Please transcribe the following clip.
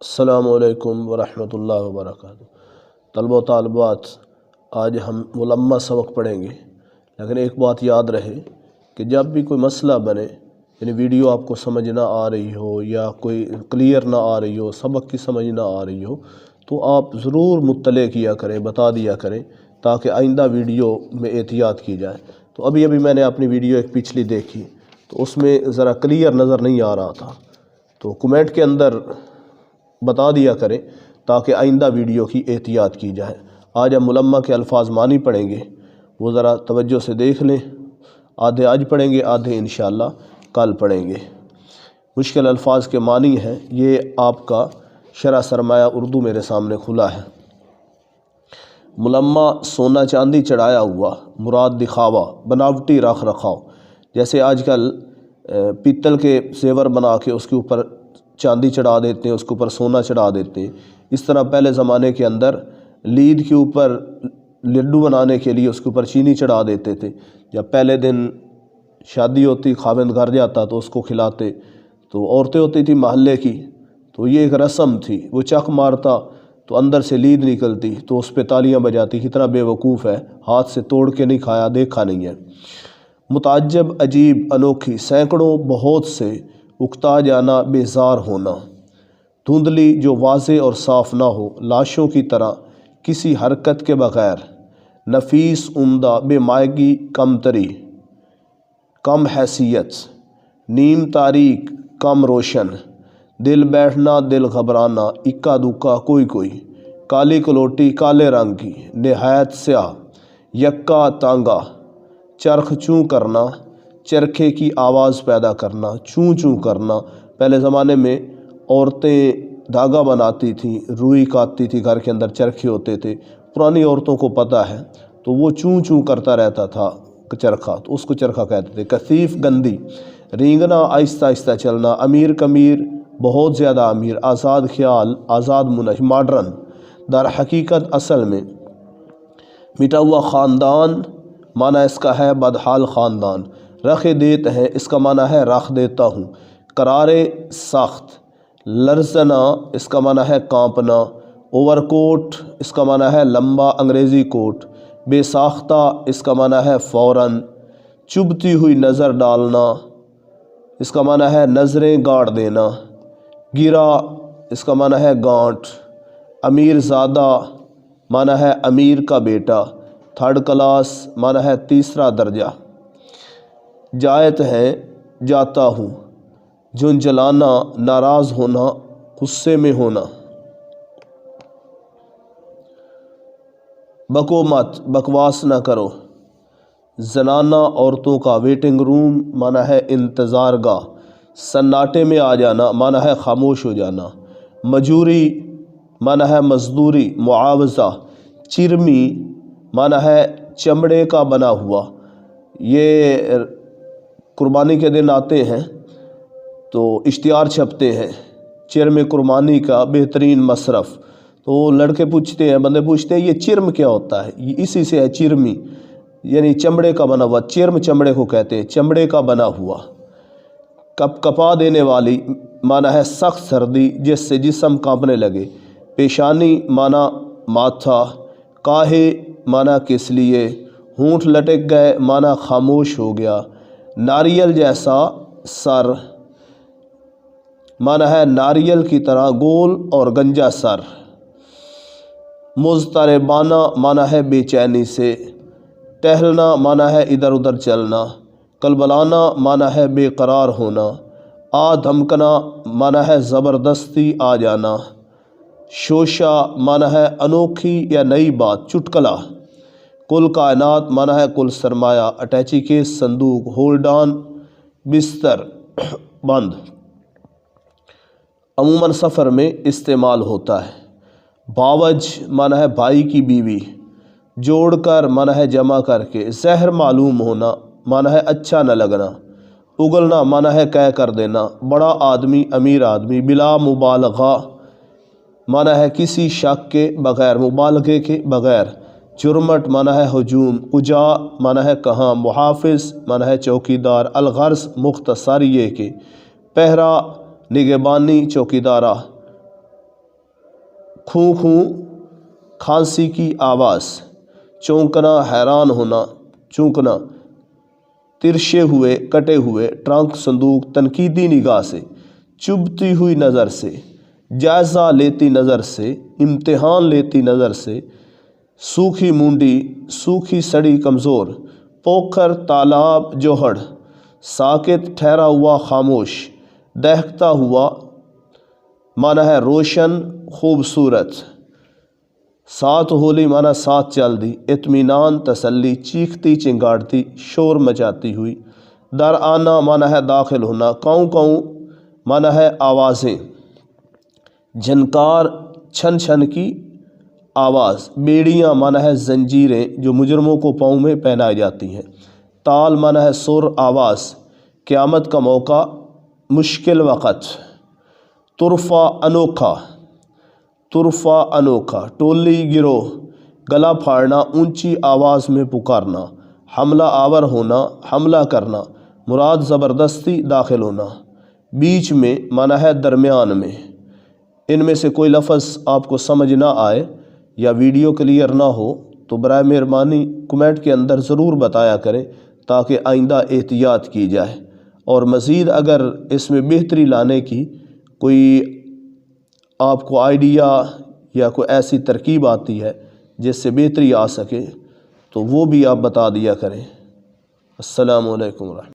السلام علیکم ورحمۃ اللہ وبرکاتہ۔ طلبہ و طالبات، آج ہم ملمع سبق پڑھیں گے، لیکن ایک بات یاد رہے کہ جب بھی کوئی مسئلہ بنے، یعنی ویڈیو آپ کو سمجھ نہ آ رہی ہو یا کوئی کلیئر نہ آ رہی ہو، سبق کی سمجھ نہ آ رہی ہو، تو آپ ضرور مطلع کیا کریں، بتا دیا کریں، تاکہ آئندہ ویڈیو میں احتیاط کی جائے۔ تو ابھی میں نے اپنی ویڈیو ایک پچھلی دیکھی تو اس میں ذرا کلیئر نظر نہیں آ رہا تھا، تو کمنٹ کے اندر بتا دیا کریں تاکہ آئندہ ویڈیو کی احتیاط کی جائے۔ آج ہم ملمع کے الفاظ معانی پڑھیں گے، وہ ذرا توجہ سے دیکھ لیں۔ آدھے آج پڑھیں گے، آدھے انشاءاللہ کل پڑھیں گے۔ مشکل الفاظ کے معنی ہیں، یہ آپ کا شرح سرمایہ اردو میرے سامنے کھلا ہے۔ ملمع سونا چاندی چڑھایا ہوا، مراد دکھاوا، بناوٹی رکھ رکھاؤ۔ جیسے آج کل پیتل کے زیور بنا کے اس کے اوپر چاندی چڑھا دیتے ہیں، اس کے اوپر سونا چڑھا دیتے ہیں۔ اس طرح پہلے زمانے کے اندر لید کے اوپر لڈو بنانے کے لیے اس کے اوپر چینی چڑھا دیتے تھے۔ جب پہلے دن شادی ہوتی، خاوند گھر جاتا تو اس کو کھلاتے، تو عورتیں ہوتی تھیں محلے کی، تو یہ ایک رسم تھی۔ وہ چک مارتا تو اندر سے لید نکلتی، تو اس پہ تالیاں بجاتی۔ کتنا بے وقوف ہے، ہاتھ سے توڑ کے نہیں کھایا، دیکھا نہیں ہے۔ متعجب، عجیب، انوکھی، سینکڑوں، بہت سے، اکتا جانا، بیزار ہونا۔ دھندلی، جو واضح اور صاف نہ ہو، لاشوں کی طرح، کسی حرکت کے بغیر۔ نفیس، عمدہ، بے مائگی، کمتری، کم حیثیت۔ نیم تاریک، کم روشن۔ دل بیٹھنا، دل گھبرانا، اکا دکا، کوئی۔ کالی کلوٹی، کالے رنگ کی، نہایت سیاہ۔ یکا، تانگا۔ چرخ چوں کرنا، چرخے کی آواز پیدا کرنا، چوں کرنا۔ پہلے زمانے میں عورتیں دھاگا بناتی تھیں، روئی کاٹتی تھی، گھر کے اندر چرخے ہوتے تھے، پرانی عورتوں کو پتہ ہے، تو وہ چوں کرتا رہتا تھا چرخہ، تو اس کو چرخہ کہتے تھے۔ کثیف، گندی۔ رینگنا، آہستہ آہستہ چلنا۔ امیر، کمیر، بہت زیادہ امیر۔ آزاد خیال، آزاد منش، ماڈرن۔ در حقیقت، اصل میں۔ مٹا ہوا خاندان، معنی اس کا ہے بدحال خاندان۔ رکھ دیت ہے، اس کا معنی ہے رکھ دیتا ہوں۔ قرارے، سخت۔ لرزنا، اس کا معنی ہے کانپنا۔ اوور کوٹ، اس کا معنی ہے لمبا انگریزی کوٹ۔ بے ساختہ، اس کا معنی ہے فوراً۔ چبھتی ہوئی نظر ڈالنا، اس کا معنی ہے نظریں گاڑ دینا۔ گرا، اس کا معنی ہے گانٹ۔ امیر زادہ، معنی ہے امیر کا بیٹا۔ تھرڈ کلاس، معنی ہے تیسرا درجہ۔ جایت ہے، جاتا ہوں۔ جھنجھلانا، ناراض ہونا، غصے میں ہونا۔ بکو مت، بکواس نہ کرو۔ زنانہ، عورتوں کا۔ ویٹنگ روم، معنی ہے انتظار گاہ۔ سناٹے میں آ جانا، معنی ہے خاموش ہو جانا۔ مجوری، معنی ہے مزدوری، معاوضہ۔ چرمی، معنی ہے چمڑے کا بنا ہوا۔ یہ قربانی کے دن آتے ہیں تو اشتہار چھپتے ہیں چرم قربانی کا بہترین مصرف، تو لڑکے پوچھتے ہیں، بندے پوچھتے ہیں، یہ چرم کیا ہوتا ہے؟ یہ اسی سے ہے چرمی، یعنی چمڑے کا بنا ہوا۔ چرم چمڑے کو کہتے ہیں، چمڑے کا بنا ہوا۔ کپ کپا دینے والی، معنی ہے سخت سردی جس سے جسم کانپنے لگے۔ پیشانی، معنی ماتھا۔ کاہے، معنی کس لیے۔ ہونٹ لٹک گئے، معنی خاموش ہو گیا۔ ناریل جیسا سر، معنی ہے ناریل کی طرح گول اور گنجا سر۔ مضطربانہ، معنی ہے بے چینی سے۔ ٹہلنا، معنی ہے ادھر ادھر چلنا۔ کلبلانا، معنی ہے بے قرار ہونا۔ آ دھمکنا، معنی ہے زبردستی آ جانا۔ شوشہ، معنی ہے انوکھی یا نئی بات، چٹکلا۔ کل کائنات، معنی ہے کل سرمایہ۔ اٹیچی کیس، صندوق۔ ہولڈ آن، بستر، بند۔ عموماً سفر میں استعمال ہوتا ہے۔ باوج، معنی ہے بھائی کی بیوی۔ جوڑ کر، معنی ہے جمع کر کے۔ زہر معلوم ہونا، معنی ہے اچھا نہ لگنا۔ اگلنا، معنی ہے کہہ کر دینا۔ بڑا آدمی، امیر آدمی۔ بلا مبالغہ، معنی ہے کسی شک کے بغیر، مبالغے کے بغیر۔ جرمٹ، معنی ہے ہجوم۔ کجا، معنی ہے کہاں۔ محافظ، معنی ہے چوکیدار۔ الغرض، مختصر یہ کہ۔ پہرا، نگہبانی، چوکیدارہ۔ خوں خوں کھانسی کی آواز، چونکنا حیران ہونا، چونکنا ترشے ہوئے کٹے ہوئے، ٹرنک صندوق تنقیدی نگاہ سے، چبھتی ہوئی نظر سے، جائزہ لیتی نظر سے، امتحان لیتی نظر سے، سوکھی مونڈی سوکھی سڑی کمزور، پوکھر تالاب جوہڑ، ساکت ٹھہرا ہوا خاموش، دہکتا ہوا معنی ہے روشن خوبصورت، ساتھ ہولی معنی ساتھ چل دی، اطمینان تسلی، چیختی چنگاڑتی شور مچاتی ہوئی، در آنا معنی ہے داخل ہونا، کاؤں کاؤں معنی ہے آوازیں، جھنکار چھن چھن کی آواز، بیڑیاں معنی ہے زنجیریں جو مجرموں کو پاؤں میں پہنائی جاتی ہیں، تال معنی ہے سر آواز، قیامت کا موقع مشکل وقت، طرفہ انوکھا، طرفہ انوکھا، ٹولی گروہ، گلا پھاڑنا اونچی آواز میں پکارنا، حملہ آور ہونا، حملہ کرنا، مراد زبردستی داخل ہونا، بیچ میں معنی ہے درمیان میں۔ ان میں سے کوئی لفظ آپ کو سمجھ نہ آئے یا ویڈیو کلیئر نہ ہو تو برائے مہربانی کمنٹ کے اندر ضرور بتایا کریں تاکہ آئندہ احتیاط کی جائے، اور مزید اگر اس میں بہتری لانے کی کوئی آپ کو آئیڈیا یا کوئی ایسی ترکیب آتی ہے جس سے بہتری آ سکے تو وہ بھی آپ بتا دیا کریں۔ السلام علیکم ورحمۃ اللہ۔